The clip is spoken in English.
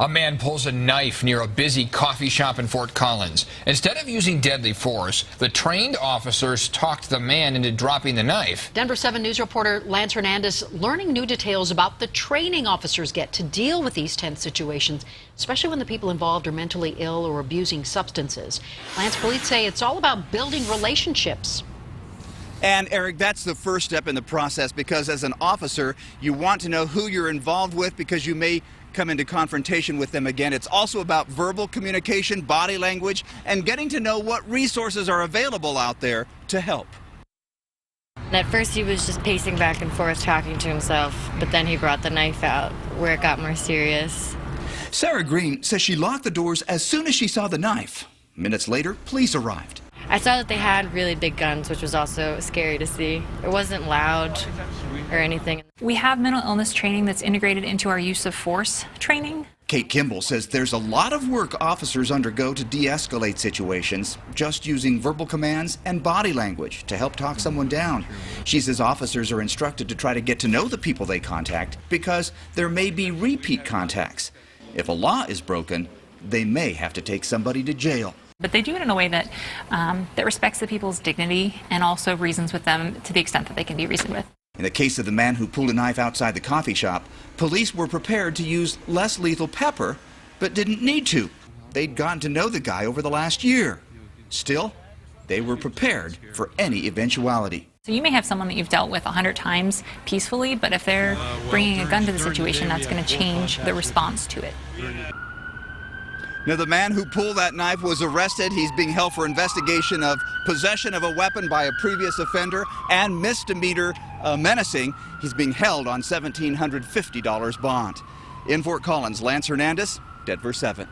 A man pulls a knife near a busy coffee shop in Fort Collins. Instead of using deadly force, the trained officers talked the man into dropping the knife. Denver 7 News reporter Lance Hernandez learning new details about the training officers get to deal with these tense situations, especially when the people involved are mentally ill or abusing substances. Lance, police say it's all about building relationships. And Eric, that's the first step in the process, because as an officer, you want to know who you're involved with because you may come into confrontation with them again. It's also about verbal communication, body language, and getting to know what resources are available out there to help. At first he was just pacing back and forth talking to himself, but then he brought the knife out where it got more serious. Sarah Green says she locked the doors as soon as she saw the knife. Minutes later, police arrived. I saw that they had really big guns, which was also scary to see. It wasn't loud or anything. We have mental illness training that's integrated into our use of force training. Kate Kimball says there's a lot of work officers undergo to de-escalate situations, just using verbal commands and body language to help talk someone down. She says officers are instructed to try to get to know the people they contact because there may be repeat contacts. If a law is broken, they may have to take somebody to jail. But they do it in a way that that respects the people's dignity and also reasons with them to the extent that they can be reasoned with. In the case of the man who pulled a knife outside the coffee shop, police were prepared to use less lethal pepper, but didn't need to. They'd gotten to know the guy over the last year. Still, they were prepared for any eventuality. So you may have someone that you've dealt with 100 times peacefully, but if they're bringing a gun to the situation, that's going to change the response to it. Now, the man who pulled that knife was arrested. He's being held for investigation of possession of a weapon by a previous offender and misdemeanor menacing. He's being held on $1,750 bond. In Fort Collins, Lance Hernandez, Denver 7.